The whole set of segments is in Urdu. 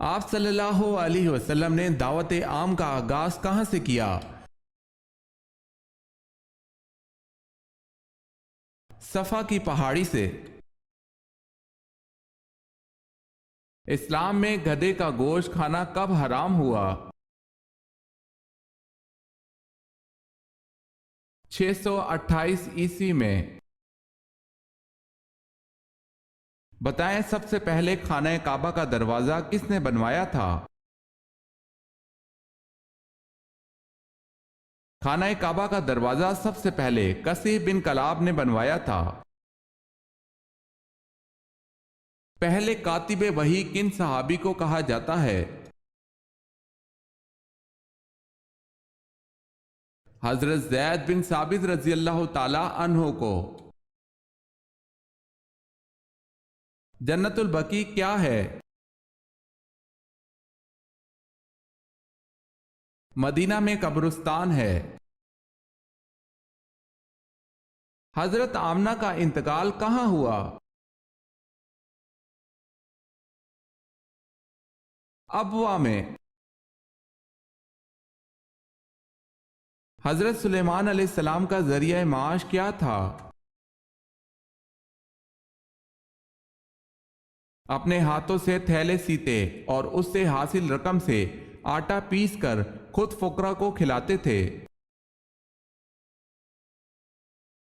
آپ صلی اللہ علیہ وسلم نے دعوت عام کا آغاز کہاں سے کیا؟ صفا کی پہاڑی سے۔ اسلام میں گدھے کا گوشت کھانا کب حرام ہوا؟ 628 عیسوی میں۔ بتائیں سب سے پہلے خانہ کعبہ کا دروازہ کس نے بنوایا تھا؟ خانہ کعبہ کا دروازہ سب سے پہلے کسی بن کلاب نے بنوایا تھا۔ پہلے کاتب وحی کن صحابی کو کہا جاتا ہے؟ حضرت زید بن ثابت رضی اللہ تعالی عنہ کو۔ جنت البقیع کیا ہے؟ مدینہ میں قبرستان ہے۔ حضرت آمنہ کا انتقال کہاں ہوا؟ ابوا میں۔ حضرت سلیمان علیہ السلام کا ذریعہ معاش کیا تھا؟ اپنے ہاتھوں سے تھیلے سیتے اور اس سے حاصل رقم سے آٹا پیس کر خود فقراء کو کھلاتے تھے۔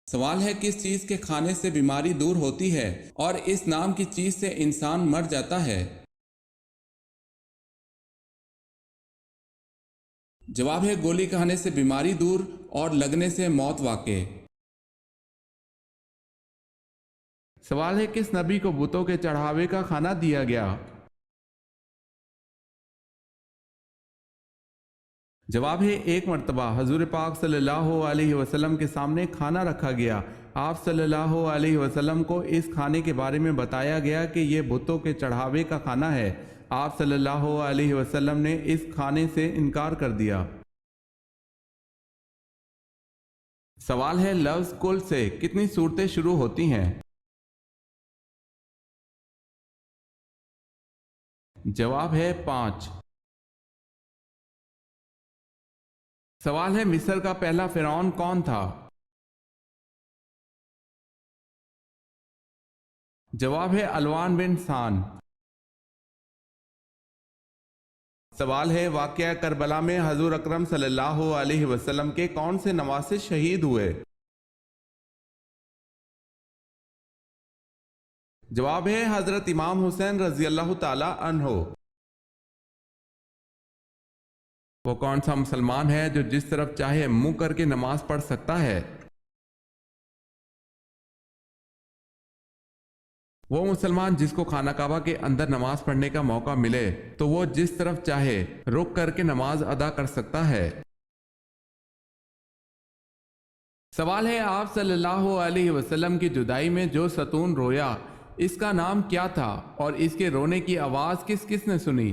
سوال ہے کس چیز کے کھانے سے بیماری دور ہوتی ہے اور اس نام کی چیز سے انسان مر جاتا ہے؟ جواب ہے گولی کھانے سے بیماری دور اور لگنے سے موت واقع۔ سوال ہے کس نبی کو بتوں کے چڑھاوے کا کھانا دیا گیا؟ جواب ہے ایک مرتبہ حضور پاک صلی اللہ علیہ وسلم کے سامنے کھانا رکھا گیا۔ آپ صلی اللہ علیہ وسلم کو اس کھانے کے بارے میں بتایا گیا کہ یہ بتوں کے چڑھاوے کا کھانا ہے۔ آپ صلی اللہ علیہ وسلم نے اس کھانے سے انکار کر دیا۔ سوال ہے لفظ کل سے کتنی صورتیں شروع ہوتی ہیں؟ جواب ہے 5۔ سوال ہے مصر کا پہلا فرعون کون تھا؟ جواب ہے الوان بن سان۔ سوال ہے واقعہ کربلا میں حضور اکرم صلی اللہ علیہ وسلم کے کون سے نواسے شہید ہوئے؟ جواب ہے حضرت امام حسین رضی اللہ تعالی عنہ۔ وہ کون سا مسلمان ہے جو جس طرف چاہے منہ کر کے نماز پڑھ سکتا ہے؟ وہ مسلمان جس کو خانہ کعبہ کے اندر نماز پڑھنے کا موقع ملے تو وہ جس طرف چاہے رک کر کے نماز ادا کر سکتا ہے۔ سوال ہے آپ صلی اللہ علیہ وسلم کی جدائی میں جو ستون رویا اس کا نام کیا تھا اور اس کے رونے کی آواز کس کس نے سنی؟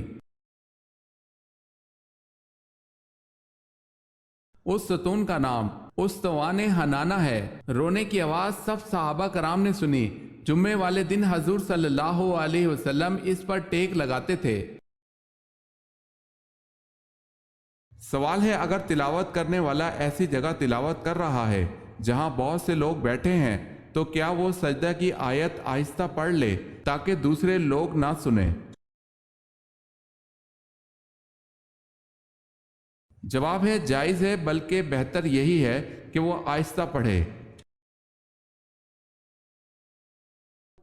اس ستون کا نام استوان حنانہ ہے۔ رونے کی آواز سب صحابہ کرام نے سنی۔ جمعے والے دن حضور صلی اللہ علیہ وسلم اس پر ٹیک لگاتے تھے۔ سوال ہے اگر تلاوت کرنے والا ایسی جگہ تلاوت کر رہا ہے جہاں بہت سے لوگ بیٹھے ہیں تو کیا وہ سجدہ کی آیت آہستہ پڑھ لے تاکہ دوسرے لوگ نہ سنیں؟ جواب ہے جائز ہے بلکہ بہتر یہی ہے کہ وہ آہستہ پڑھے۔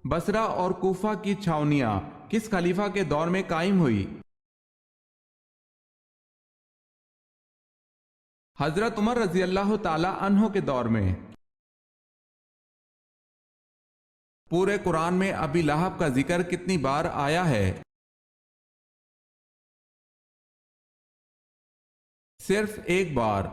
بصرہ اور کوفہ کی چھاونیاں کس خلیفہ کے دور میں قائم ہوئی؟ حضرت عمر رضی اللہ تعالی عنہ کے دور میں۔ پورے قرآن میں ابی لہب کا ذکر کتنی بار آیا ہے؟ صرف ایک بار۔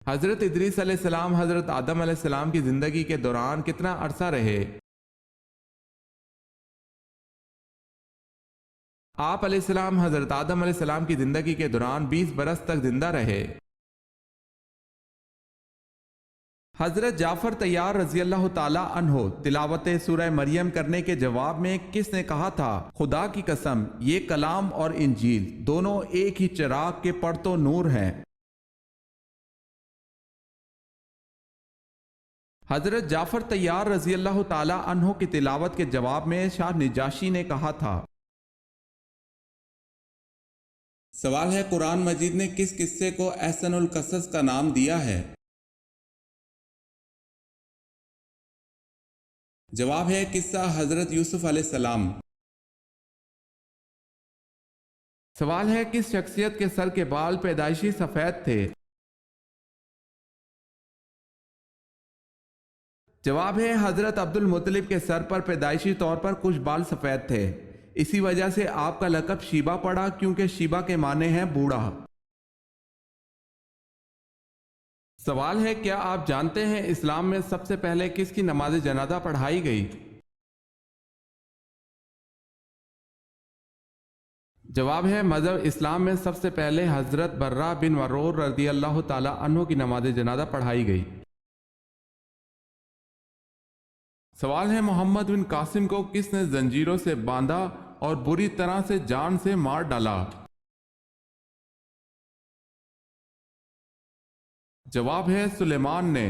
حضرت ادریس علیہ السلام حضرت آدم علیہ السلام کی زندگی کے دوران کتنا عرصہ رہے؟ آپ علیہ السلام حضرت آدم علیہ السلام کی زندگی کے دوران 20 برس تک زندہ رہے۔ حضرت جعفر طیار رضی اللہ تعالی عنہ تلاوت سورہ مریم کرنے کے جواب میں کس نے کہا تھا، خدا کی قسم یہ کلام اور انجیل دونوں ایک ہی چراغ کے پرتو نور ہیں؟ حضرت جعفر طیار رضی اللہ تعالی عنہ کی تلاوت کے جواب میں شاہ نجاشی نے کہا تھا۔ سوال ہے، قرآن مجید نے کس قصے کو احسن القصص کا نام دیا ہے؟ جواب ہے قصہ حضرت یوسف علیہ السلام۔ سوال ہے، کس شخصیت کے سر کے بال پیدائشی سفید تھے؟ جواب ہے حضرت عبد المطلب کے سر پر پیدائشی طور پر کچھ بال سفید تھے، اسی وجہ سے آپ کا لقب شیبہ پڑا، کیونکہ شیبہ کے معنی ہیں بوڑھا۔ سوال ہے، کیا آپ جانتے ہیں اسلام میں سب سے پہلے کس کی نماز جنازہ پڑھائی گئی؟ جواب ہے مذہب اسلام میں سب سے پہلے حضرت برہ بن ورور رضی اللہ تعالی عنہ کی نماز جنازہ پڑھائی گئی۔ سوال ہے، محمد بن قاسم کو کس نے زنجیروں سے باندھا اور بری طرح سے جان سے مار ڈالا؟ جواب ہے سلیمان نے۔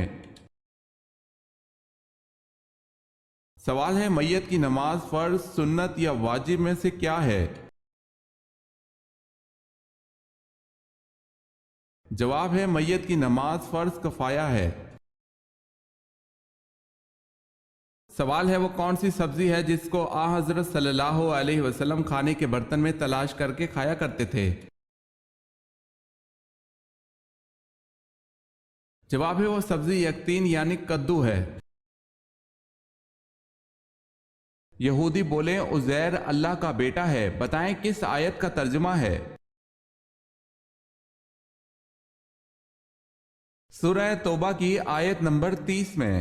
سوال ہے، میت کی نماز فرض، سنت یا واجب میں سے کیا ہے؟ جواب ہے میت کی نماز فرض کفایہ ہے۔ سوال ہے، وہ کون سی سبزی ہے جس کو آ حضرت صلی اللہ علیہ وسلم کھانے کے برتن میں تلاش کر کے کھایا کرتے تھے؟ جواب ہے وہ سبزی یقطین یعنی کدو ہے۔ یہودی بولے عزیر اللہ کا بیٹا ہے، بتائیں کس آیت کا ترجمہ ہے؟ سورہ توبہ کی آیت نمبر 30 میں۔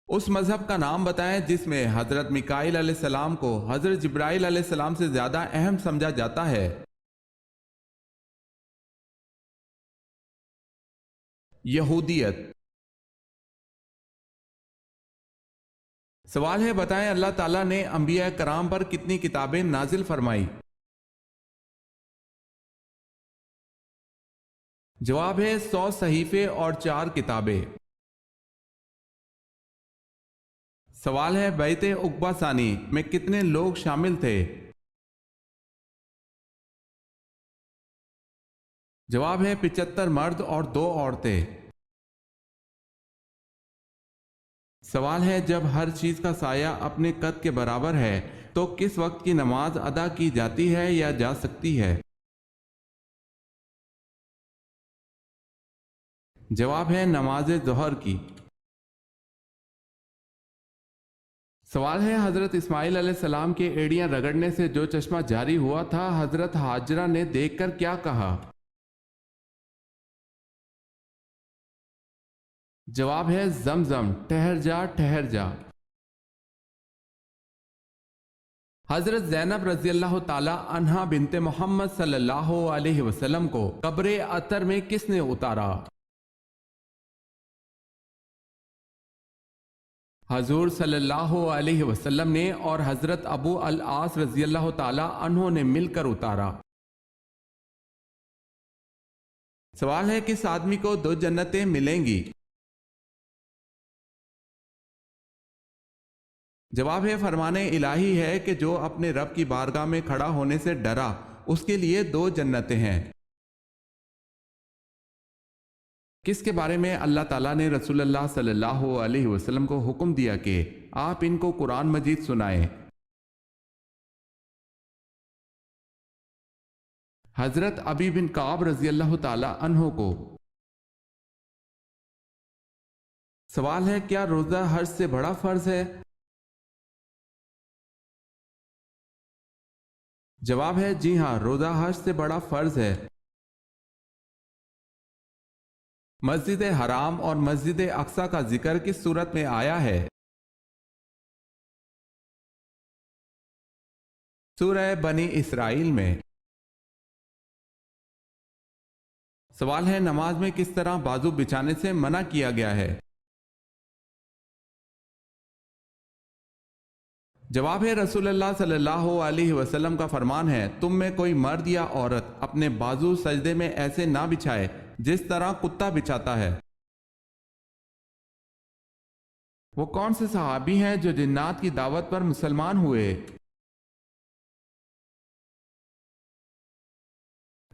اس مذہب کا نام بتائیں جس میں حضرت میکائیل علیہ السلام کو حضرت جبرائیل علیہ السلام سے زیادہ اہم سمجھا جاتا ہے۔ یہودیت۔ سوال ہے، بتائیں اللہ تعالیٰ نے انبیاء کرام پر کتنی کتابیں نازل فرمائی؟ جواب ہے 100 صحیفے اور 4 کتابیں۔ سوال ہے، بیعت عقبہ ثانی میں کتنے لوگ شامل تھے؟ جواب ہے 75 مرد اور 2 عورتیں۔ سوال ہے، جب ہر چیز کا سایہ اپنے قد کے برابر ہے تو کس وقت کی نماز ادا کی جاتی ہے یا جا سکتی ہے؟ جواب ہے نماز ظہر کی۔ سوال ہے، حضرت اسماعیل علیہ السلام کے ایڑیاں رگڑنے سے جو چشمہ جاری ہوا تھا، حضرت ہاجرہ نے دیکھ کر کیا کہا؟ جواب ہے زمزم، ٹھہر جا ٹھہر جا۔ حضرت زینب رضی اللہ تعالی عنہا بنت محمد صلی اللہ علیہ وسلم کو قبر عطر میں کس نے اتارا؟ حضور صلی اللہ علیہ وسلم نے اور حضرت ابو العاص رضی اللہ تعالی عنہ نے مل کر اتارا۔ سوال ہے، کس آدمی کو 2 جنتیں ملیں گی؟ جواب ہے فرمان الہی ہے کہ جو اپنے رب کی بارگاہ میں کھڑا ہونے سے ڈرا اس کے لیے 2 جنتیں ہیں۔ کس کے بارے میں اللہ تعالیٰ نے رسول اللہ صلی اللہ علیہ وسلم کو حکم دیا کہ آپ ان کو قرآن مجید سنائیں؟ حضرت ابی بن کعب رضی اللہ تعالی عنہ کو۔ سوال ہے، کیا روزہ حج سے بڑا فرض ہے؟ جواب ہے جی ہاں، روزہ حج سے بڑا فرض ہے۔ مسجد حرام اور مسجد اقصی کا ذکر کس صورت میں آیا ہے؟ سورہ بنی اسرائیل میں۔ سوال ہے نماز میں کس طرح بازو بچھانے سے منع کیا گیا ہے؟ جواب ہے رسول اللہ صلی اللہ علیہ وسلم کا فرمان ہے تم میں کوئی مرد یا عورت اپنے بازو سجدے میں ایسے نہ بچھائے جس طرح کتا بچھاتا ہے۔ وہ کون سے صحابی ہیں جو جنات کی دعوت پر مسلمان ہوئے؟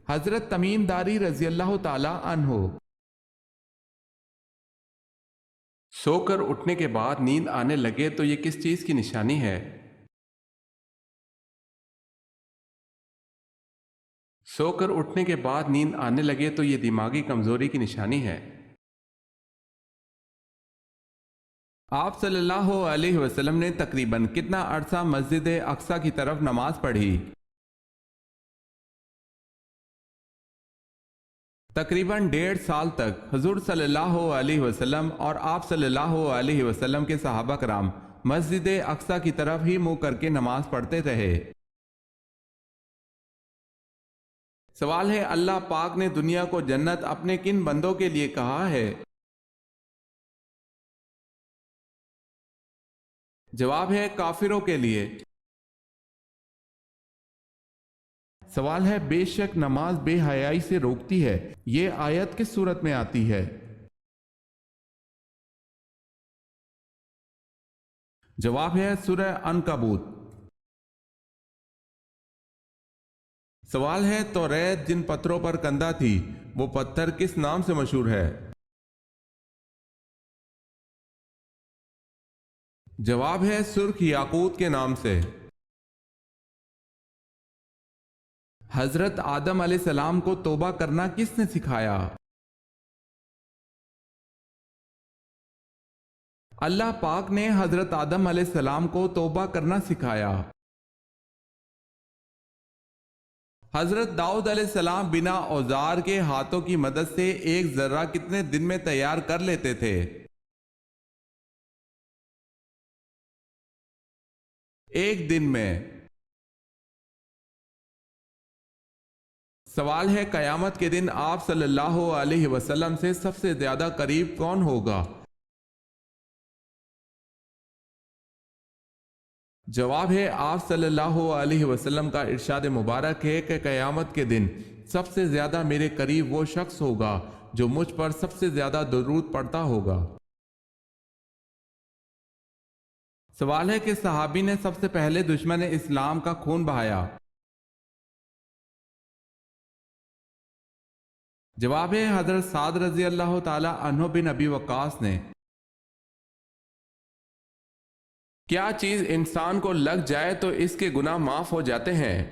حضرت تمیم داری رضی اللہ تعالی عنہ۔ سو کر اٹھنے کے بعد نیند آنے لگے تو یہ کس چیز کی نشانی ہے؟ سو کر اٹھنے کے بعد نیند آنے لگے تو یہ دماغی کمزوری کی نشانی ہے۔ آپ صلی اللہ علیہ وسلم نے تقریباً کتنا عرصہ مسجد اقصی کی طرف نماز پڑھی؟ تقریباً 1.5 سال تک حضور صلی اللہ علیہ وسلم اور آپ صلی اللہ علیہ وسلم کے صحابہ کرام مسجد اقصی کی طرف ہی منہ کر کے نماز پڑھتے رہے۔ سوال ہے اللہ پاک نے دنیا کو جنت اپنے کن بندوں کے لیے کہا ہے؟ جواب ہے کافروں کے لیے۔ سوال ہے بے شک نماز بے حیائی سے روکتی ہے، یہ آیت کس صورت میں آتی ہے؟ جواب ہے سورہ عنکبوت۔ سوال ہے توریت جن پتھروں پر کندہ تھی وہ پتھر کس نام سے مشہور ہے؟ جواب ہے سرخ یاقوت کے نام سے۔ حضرت آدم علیہ السلام کو توبہ کرنا کس نے سکھایا؟ اللہ پاک نے حضرت آدم علیہ السلام کو توبہ کرنا سکھایا۔ حضرت داؤد علیہ السلام بنا اوزار کے ہاتھوں کی مدد سے ایک ذرہ کتنے دن میں تیار کر لیتے تھے؟ ایک دن میں۔ سوال ہے قیامت کے دن آپ صلی اللہ علیہ وسلم سے سب سے زیادہ قریب کون ہوگا؟ جواب ہے آپ صلی اللہ علیہ وسلم کا ارشاد مبارک ہے کہ قیامت کے دن سب سے زیادہ میرے قریب وہ شخص ہوگا جو مجھ پر سب سے زیادہ درود پڑھتا ہوگا۔ سوال ہے کہ صحابی نے سب سے پہلے دشمن اسلام کا خون بہایا؟ جواب ہے حضرت سعد رضی اللہ تعالی عنہ بن ابی وقاص نے۔ کیا چیز انسان کو لگ جائے تو اس کے گناہ معاف ہو جاتے ہیں؟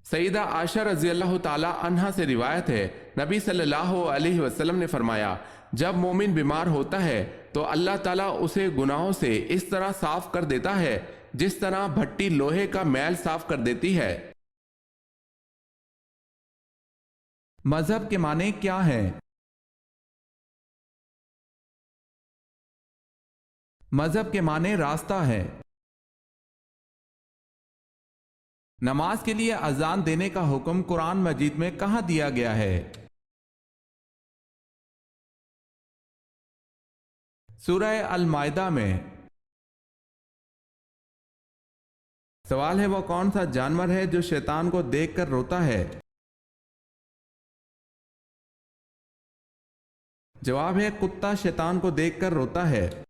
سیدہ عائشہ رضی اللہ تعالی عنہا سے روایت ہے نبی صلی اللہ علیہ وسلم نے فرمایا جب مومن بیمار ہوتا ہے تو اللہ تعالیٰ اسے گناہوں سے اس طرح صاف کر دیتا ہے جس طرح بھٹی لوہے کا میل صاف کر دیتی ہے۔ مذہب کے معنی کیا ہیں؟ مذہب کے معنی راستہ ہے۔ نماز کے لیے اذان دینے کا حکم قرآن مجید میں کہاں دیا گیا ہے؟ سورہ المائدہ میں۔ سوال ہے وہ کون سا جانور ہے جو شیطان کو دیکھ کر روتا ہے؟ جواب ہے کتا شیطان کو دیکھ کر روتا ہے۔